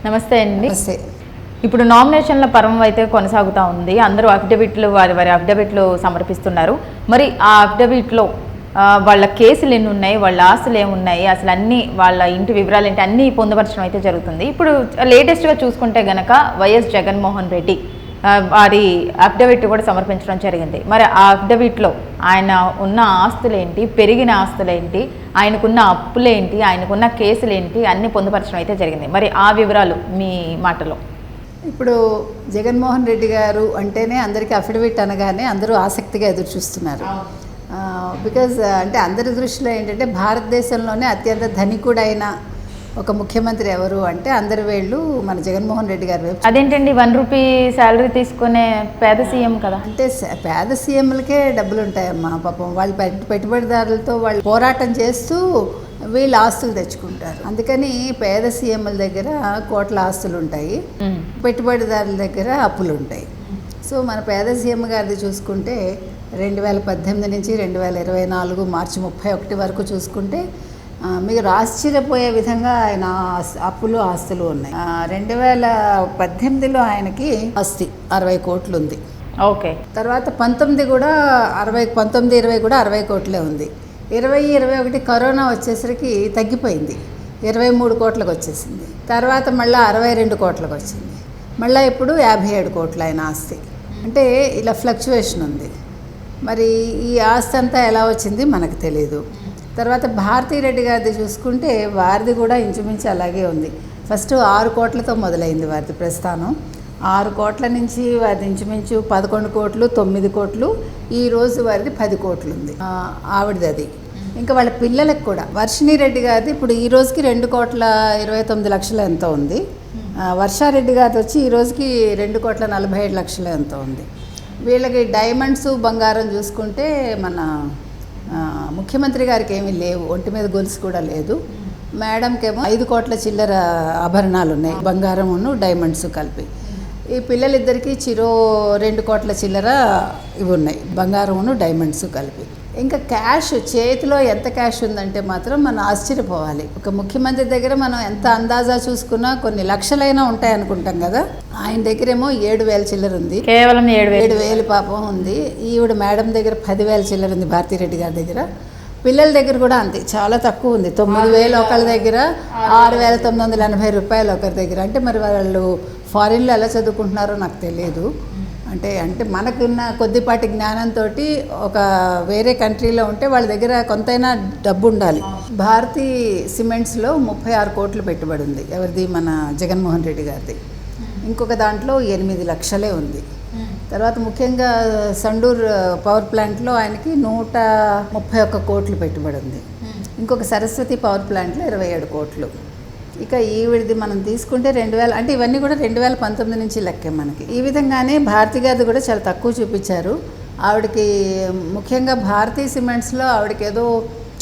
నమస్తే అండి. నమస్తే. ఇప్పుడు నామినేషన్ల పర్వం అయితే కొనసాగుతూ ఉంది. అందరూ అఫిడవిట్లు వారి అఫిడవిట్లు సమర్పిస్తున్నారు. మరి ఆ అఫిడవిట్లో వాళ్ళ కేసులు ఎన్ని ఉన్నాయి, వాళ్ళ ఆస్తులు ఏమున్నాయి, అసలు అన్ని వాళ్ళ ఇంటి వివరాలు ఏంటి అన్నీ పొందుపరచడం అయితే జరుగుతుంది. ఇప్పుడు లేటెస్ట్గా చూసుకుంటే గనక వైఎస్ జగన్మోహన్ రెడ్డి వారి అఫిడవిట్ కూడా సమర్పించడం జరిగింది. మరి ఆ అఫిడవిట్లో ఆయన ఉన్న ఆస్తులేంటి, పెరిగిన ఆస్తులేంటి, ఆయనకున్న అప్పులేంటి, ఆయనకున్న కేసులేంటి అన్నీ పొందుపరచడం అయితే జరిగింది. మరి ఆ వివరాలు మీ మాటలో. ఇప్పుడు జగన్మోహన్ రెడ్డి గారు అంటేనే అందరికీ అఫిడవిట్ అనగానే అందరూ ఆసక్తిగా ఎదురు చూస్తున్నారు. బికాజ్ అంటే అందరి దృష్టిలో ఏంటంటే భారతదేశంలోనే అత్యంత ధనికుడైన ఒక ముఖ్యమంత్రి ఎవరు అంటే అందరి వేళ్ళు మన జగన్మోహన్ రెడ్డి గారు వైపు. అదేంటండి, ₹1 శాలరీ తీసుకునే పేద సీఎం కదా. అంటే పేద సీఎంలకే డబ్బులు ఉంటాయమ్మా. పాపం వాళ్ళు పెట్టుబడిదారులతో వాళ్ళు పోరాటం చేస్తూ వీళ్ళు ఆస్తులు తెచ్చుకుంటారు. అందుకని పేద సీఎంల దగ్గర కోట్ల ఆస్తులు ఉంటాయి, పెట్టుబడిదారుల దగ్గర అప్పులు ఉంటాయి. సో మన పేద సీఎం గారిది చూసుకుంటే 2018 నుంచి 2024 మార్చి 31 వరకు చూసుకుంటే మీరు ఆశ్చర్యపోయే విధంగా ఆయన అప్పులు ఆస్తులు ఉన్నాయి. 2018లో ఆయనకి ఆస్తి 60 కోట్లు ఉంది. ఓకే. తర్వాత 19 కూడా 19-20 కూడా 60 కోట్లే ఉంది. 20-21 కరోనా వచ్చేసరికి తగ్గిపోయింది, 23 కోట్లకు వచ్చేసింది. తర్వాత మళ్ళీ 62 కోట్లకు వచ్చింది. మళ్ళీ ఇప్పుడు 57 కోట్లు ఆయన ఆస్తి. అంటే ఇలా ఫ్లక్చువేషన్ ఉంది. మరి ఈ ఆస్తి అంతా ఎలా వచ్చింది మనకు తెలియదు. తర్వాత భారతీరెడ్డి గారిది చూసుకుంటే వారిది కూడా ఇంచుమించు అలాగే ఉంది. ఫస్ట్ 6 కోట్లతో మొదలైంది వారిది ప్రస్థానం. 6 కోట్ల నుంచి వారిది ఇంచుమించు 11 కోట్లు 9 కోట్లు, ఈరోజు వారిది 10 కోట్లు ఉంది ఆవిడది. అది ఇంకా వాళ్ళ పిల్లలకు కూడా వర్షిణి రెడ్డి గారిది ఇప్పుడు ఈ రోజుకి 2,29,00,000 ఎంతో ఉంది. వర్షారెడ్డి గారిది వచ్చి ఈ రోజుకి 2,47,00,000 ఎంతో ఉంది. వీళ్ళకి డైమండ్స్ బంగారం చూసుకుంటే మన ముఖ్యమంత్రి గారికి ఏమీ లేవు, ఒంటి మీద గొలుసు కూడా లేదు. మేడంకేమో 5 కోట్ల చిల్లర ఆభరణాలు ఉన్నాయి, బంగారమును డైమండ్స్ కలిపి. ఈ పిల్లలిద్దరికీ చిరో 2 కోట్ల చిల్లర ఇవి ఉన్నాయి, బంగారమును డైమండ్స్ కలిపి. ఇంకా క్యాష్ చేతిలో ఎంత క్యాష్ ఉందంటే మాత్రం మనం ఆశ్చర్యపోవాలి. ఒక ముఖ్యమంత్రి దగ్గర మనం ఎంత అందాజా చూసుకున్నా కొన్ని లక్షలైనా ఉంటాయి అనుకుంటాం కదా, ఆయన దగ్గరేమో 7,000 చిల్లర ఉంది, కేవలం 7,000 పాపం ఉంది. ఈవిడ మేడం దగ్గర 10,000 చిల్లర ఉంది, భారతీరెడ్డి గారి దగ్గర. పిల్లల దగ్గర కూడా అంతే, చాలా తక్కువ ఉంది, 9,000 ఒకరి దగ్గర, 6,980 రూపాయలు ఒకరి దగ్గర. అంటే మరి వాళ్ళు ఫారిన్లో ఎలా చదువుకుంటున్నారో నాకు తెలియదు. అంటే మనకున్న కొద్దిపాటి జ్ఞానంతో ఒక వేరే కంట్రీలో ఉంటే వాళ్ళ దగ్గర కొంతైనా డబ్బు ఉండాలి. భారతీ సిమెంట్స్లో 36 కోట్లు పెట్టుబడి ఉంది, ఎవరిది మన జగన్మోహన్ రెడ్డి గారిది. ఇంకొక దాంట్లో 8 లక్షలే ఉంది. తర్వాత ముఖ్యంగా సండూర్ పవర్ ప్లాంట్లో ఆయనకి 131 కోట్లు పెట్టుబడి ఉంది. ఇంకొక సరస్వతి పవర్ ప్లాంట్లో 27 కోట్లు. ఇక ఈవిడిది మనం తీసుకుంటే 2000, అంటే ఇవన్నీ కూడా 2019 నుంచి లెక్కే మనకి. ఈ విధంగానే భారతి గారిది కూడా చాలా తక్కువ చూపించారు. ఆవిడకి ముఖ్యంగా భారతీ సిమెంట్స్లో ఆవిడకి ఏదో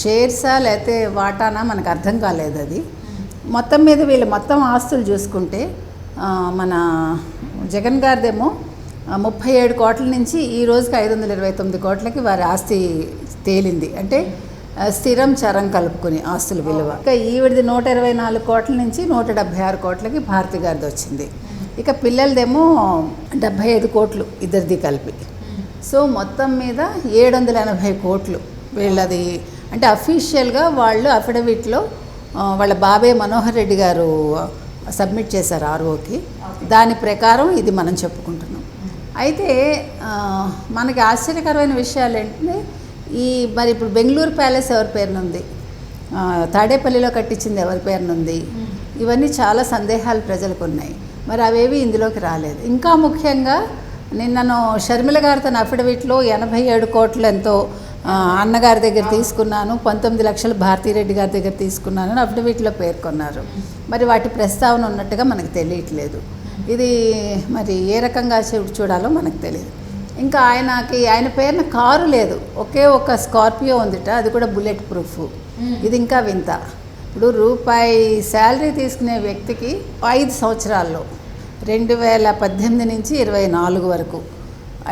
షేర్సా లేకపోతే వాటానా మనకు అర్థం కాలేదు అది. మొత్తం మీద వీళ్ళు మొత్తం ఆస్తులు చూసుకుంటే మన జగన్ గారిదేమో 37 కోట్ల నుంచి ఈ రోజుకి 529 కోట్లకి వారి ఆస్తి తేలింది. అంటే స్థిరం చరం కలుపుకుని ఆస్తుల విలువ. ఇక ఈవిడిది 124 కోట్ల నుంచి 176 కోట్లకి భారతి గారిది వచ్చింది. ఇక పిల్లలదేమో 75 కోట్లు ఇద్దరిది కలిపి. సో మొత్తం మీద 780 కోట్లు వీళ్ళది. అంటే అఫీషియల్గా వాళ్ళు అఫిడవిట్లో వాళ్ళ బాబాయ్ మనోహర్ రెడ్డి గారు సబ్మిట్ చేశారు ఆర్ఓకి. దాని ప్రకారం ఇది మనం చెప్పుకుంటున్నాం. అయితే మనకి ఆశ్చర్యకరమైన విషయాలు ఏంటంటే మరి ఇప్పుడు బెంగళూరు ప్యాలెస్ ఎవరి పేరునుంది, తాడేపల్లిలో కట్టించింది ఎవరి పేరునుంది, ఇవన్నీ చాలా సందేహాలు ప్రజలకు ఉన్నాయి. మరి అవేవి ఇందులోకి రాలేదు. ఇంకా ముఖ్యంగా నిన్నను షర్మిల గారు తన అఫిడవిట్లో 87 కోట్లు ఎంతో అన్నగారి దగ్గర తీసుకున్నాను, 19 లక్షలు భారతీరెడ్డి గారి దగ్గర తీసుకున్నాను అని అఫిడవిట్లో పేర్కొన్నారు. మరి వాటి ప్రస్తావన ఉన్నట్టుగా మనకు తెలియట్లేదు. ఇది మరి ఏ రకంగా చూడాలో మనకు తెలియదు. ఇంకా ఆయన పేరున కారు లేదు, ఒకే ఒక స్కార్పియో ఉందిట, అది కూడా బుల్లెట్ ప్రూఫ్. ఇది ఇంకా వింత. ఇప్పుడు రూపాయి శాలరీ తీసుకునే వ్యక్తికి 5 సంవత్సరాల్లో 2018 నుంచి 24 వరకు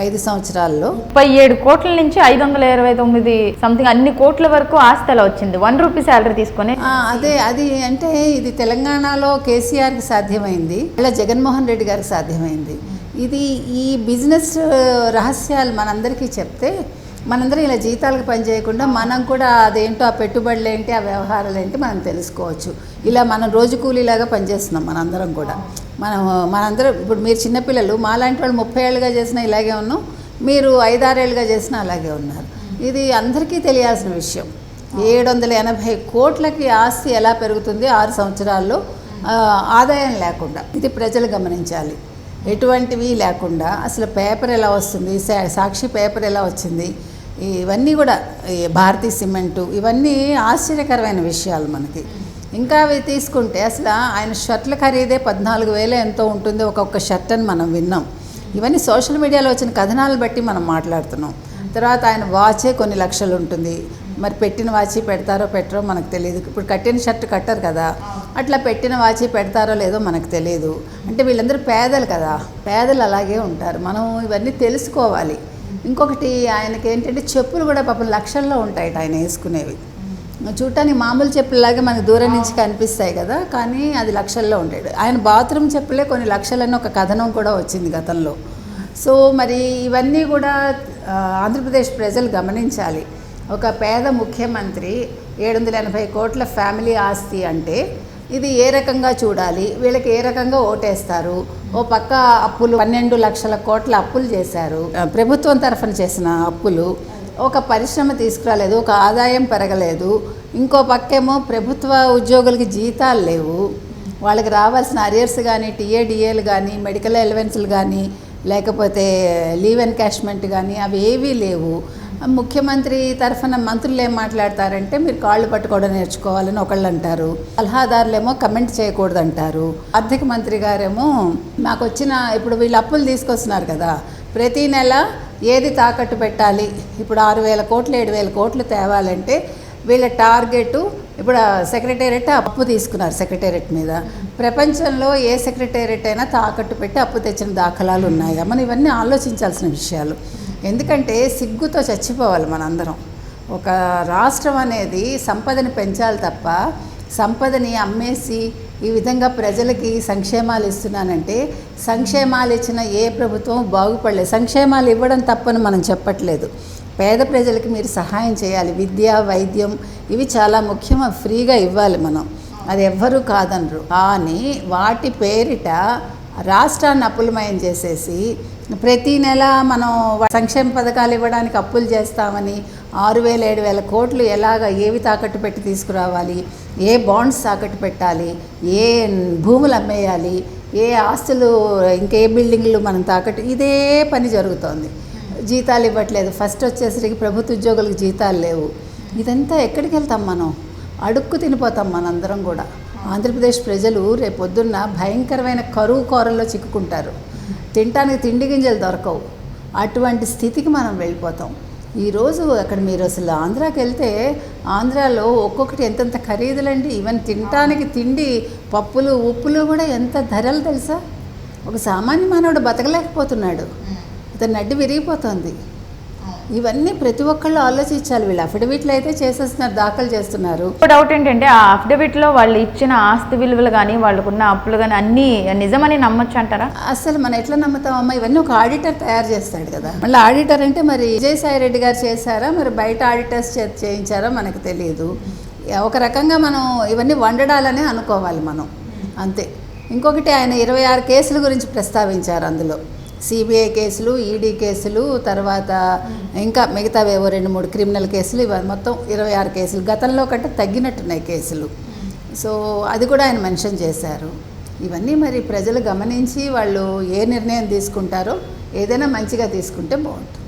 5 సంవత్సరాల్లో 37 కోట్ల నుంచి 529 సంథింగ్ అన్ని కోట్ల వరకు ఆస్తి అలా వచ్చింది. 1 రూపీ శాలరీ తీసుకొని. అదే అది అంటే ఇది తెలంగాణలో కేసీఆర్కి సాధ్యమైంది, ఇలా జగన్మోహన్ రెడ్డి గారికి సాధ్యమైంది. ఇది ఈ బిజినెస్ రహస్యాలు మనందరికీ చెప్తే మనందరం ఇలా జీతాలకు పనిచేయకుండా మనం కూడా అదేంటో ఆ పెట్టుబడులు ఏంటి, ఆ వ్యవహారాలు ఏంటి మనం తెలుసుకోవచ్చు. ఇలా మనం రోజు కూలీలాగా పనిచేస్తున్నాం మనందరం కూడా. మనందరం ఇప్పుడు మీరు చిన్నపిల్లలు, మాలాంటి వాళ్ళు 30 ఏళ్ళుగా చేసినా ఇలాగే ఉన్నాం, మీరు 5-6 ఏళ్ళుగా చేసినా అలాగే ఉన్నారు. ఇది అందరికీ తెలియాల్సిన విషయం. 780 కోట్లకి ఆస్తి ఎలా పెరుగుతుంది 6 సంవత్సరాల్లో ఆదాయం లేకుండా? ఇది ప్రజలు గమనించాలి. ఎటువంటివి లేకుండా అసలు పేపర్ ఎలా వస్తుంది, సాక్షి పేపర్ ఎలా వచ్చింది, ఇవన్నీ కూడా భారతీయ సిమెంటు, ఇవన్నీ ఆశ్చర్యకరమైన విషయాలు మనకి. ఇంకా అవి తీసుకుంటే అసలు ఆయన షర్ట్ల ఖరీదే 14,000 ఎంతో ఉంటుంది ఒక్కొక్క షర్ట్ అని మనం విన్నాం. ఇవన్నీ సోషల్ మీడియాలో వచ్చిన కథనాలు బట్టి మనం మాట్లాడుతున్నాం. తర్వాత ఆయన వాచే కొన్ని లక్షలు ఉంటుంది. మరి పెట్టిన వాచి పెడతారో పెట్టరో మనకు తెలియదు. ఇప్పుడు కట్టిన షర్ట్ కట్టరు కదా, అట్లా పెట్టిన వాచి పెడతారో లేదో మనకు తెలియదు. అంటే వీళ్ళందరూ పేదలు కదా, పేదలు అలాగే ఉంటారు. మనం ఇవన్నీ తెలుసుకోవాలి. ఇంకొకటి ఆయనకి ఏంటంటే చెప్పులు కూడా పాపం లక్షల్లో ఉంటాయి ఆయన వేసుకునేవి. చూడటానికి మామూలు చెప్పుల్లాగే మనకు దూరం నుంచి కనిపిస్తాయి కదా, కానీ అది లక్షల్లో ఉంటాడు. ఆయన బాత్రూమ్ చెప్పులే కొన్ని లక్షలని ఒక కథనం కూడా వచ్చింది గతంలో. సో మరి ఇవన్నీ కూడా ఆంధ్రప్రదేశ్ ప్రజలు గమనించాలి. ఒక పేద ముఖ్యమంత్రి 780 కోట్ల ఫ్యామిలీ ఆస్తి అంటే ఇది ఏ రకంగా చూడాలి, వీళ్ళకి ఏ రకంగా ఓటేస్తారు? ఓ పక్క అప్పులు 12 లక్షల కోట్ల అప్పులు చేశారు, ప్రభుత్వం తరఫున చేసిన అప్పులు. ఒక పరిశ్రమ తీసుకురాలేదు, ఒక ఆదాయం పెరగలేదు. ఇంకో పక్కేమో ప్రభుత్వ ఉద్యోగులకి జీతాలు లేవు, వాళ్ళకి రావాల్సిన అరియర్స్ కానీ, టీఏడిఏలు కానీ, మెడికల్ అలవెన్స్లు కానీ, లేకపోతే లీవ్ ఎన్కాష్మెంట్ కానీ అవి ఏవీ లేవు. ముఖ్యమంత్రి తరఫున మంత్రులు ఏం మాట్లాడతారంటే మీరు కాళ్ళు పట్టుకోవడం నేర్చుకోవాలని ఒకళ్ళు అంటారు, సలహాదారులేమో కమెంట్ చేయకూడదు అంటారు. ఆర్థిక మంత్రి గారేమో మాకు వచ్చిన ఇప్పుడు వీళ్ళు అప్పులు తీసుకొస్తున్నారు కదా, ప్రతీ నెల ఏది తాకట్టు పెట్టాలి, ఇప్పుడు 6,000 కోట్లు 7,000 కోట్లు తేవాలంటే వీళ్ళ టార్గెట్. ఇప్పుడు సెక్రటేరియట్ అప్పు తీసుకున్నారు సెక్రటేరియట్ మీద. ప్రపంచంలో ఏ సెక్రటేరియట్ అయినా తాకట్టు పెట్టి అప్పు తెచ్చిన దాఖలాలు ఉన్నాయా? మనం ఇవన్నీ ఆలోచించాల్సిన విషయాలు. ఎందుకంటే సిగ్గుతో చచ్చిపోవాలి మనందరం. ఒక రాష్ట్రం అనేది సంపదని పెంచాలి తప్ప సంపదని అమ్మేసి ఈ విధంగా ప్రజలకి సంక్షేమాలు ఇస్తున్నానంటే, సంక్షేమాలు ఇచ్చిన ఏ ప్రభుత్వం బాగుపడలేదు. సంక్షేమాలు ఇవ్వడం తప్పని మనం చెప్పట్లేదు, పేద ప్రజలకి మీరు సహాయం చేయాలి. విద్య, వైద్యం ఇవి చాలా ముఖ్యం, ఫ్రీగా ఇవ్వాలి మనం, అది ఎవ్వరూ కాదనరు. కానీ వాటి పేరిట రాష్ట్రాన్ని అప్పులమయం చేసేసి ప్రతీ నెల మనం సంక్షేమ పథకాలు ఇవ్వడానికి అప్పులు చేస్తామని 6,000-7,000 కోట్లు ఏవి తాకట్టు పెట్టి తీసుకురావాలి, ఏ బాండ్స్ తాకట్టు పెట్టాలి, ఏ భూములు అమ్మేయాలి, ఏ ఆస్తులు ఇంకే బిల్డింగ్లు మనం తాకట్టు, ఇదే పని జరుగుతోంది. జీతాలు ఇవ్వట్లేదు. ఫస్ట్ వచ్చేసరికి ప్రభుత్వ ఉద్యోగులకు జీతాలు లేవు. ఇదంతా ఎక్కడికి వెళ్తాం మనం? అడుక్కు తినిపోతాం మనందరం కూడా. ఆంధ్రప్రదేశ్ ప్రజలు రేపొద్దున్న భయంకరమైన కరువు కోరల్లో చిక్కుకుంటారు. తినటానికి తిండి గింజలు దొరకవు. అటువంటి స్థితికి మనం వెళ్ళిపోతాం. ఈరోజు అక్కడ మీరు అసలు ఆంధ్రాకి వెళ్తే ఆంధ్రాలో ఒక్కొక్కటి ఎంతెంత ఖరీదులండి. ఈవెన్ తినటానికి తిండి, పప్పులు, ఉప్పులు కూడా ఎంత ధరలు తెలుసా? ఒక సామాన్య మానవుడు బతకలేకపోతున్నాడు, అతను నడ్డి విరిగిపోతుంది. ఇవన్నీ ప్రతి ఒక్కళ్ళు ఆలోచించాలి. వీళ్ళు అఫిడవిట్లు అయితే చేసేస్తున్నారు, దాఖలు చేస్తున్నారు. డౌట్ ఏంటంటే ఆ అఫిడవిట్లో వాళ్ళు ఇచ్చిన ఆస్తి విలువలు కానీ, వాళ్ళకున్న అప్పులు కానీ అన్నీ నిజమని నమ్మొచ్చు అంటారా? అసలు మనం ఎట్లా నమ్ముతామమ్మా? ఇవన్నీ ఒక ఆడిటర్ తయారు చేస్తాడు కదా. మళ్ళీ ఆడిటర్ అంటే మరి విజయసాయి రెడ్డి గారు చేశారా, మరి బయట ఆడిటర్స్ చేయించారా మనకు తెలియదు. ఒక రకంగా మనం ఇవన్నీ వండడాలనే అనుకోవాలి మనం, అంతే. ఇంకొకటి ఆయన 26 కేసుల గురించి ప్రస్తావించారు. అందులో సిబిఐ కేసులు, ఈడీ కేసులు, తర్వాత ఇంకా మిగతావేవో 2-3 క్రిమినల్ కేసులు, ఇవి మొత్తం 26 కేసులు. గతంలో కంటే తగ్గినట్టున్నాయి కేసులు. సో అది కూడా ఆయన మెన్షన్ చేశారు. ఇవన్నీ మరి ప్రజలు గమనించి వాళ్ళు ఏ నిర్ణయం తీసుకుంటారో, ఏదైనా మంచిగా తీసుకుంటే బాగుంటుంది.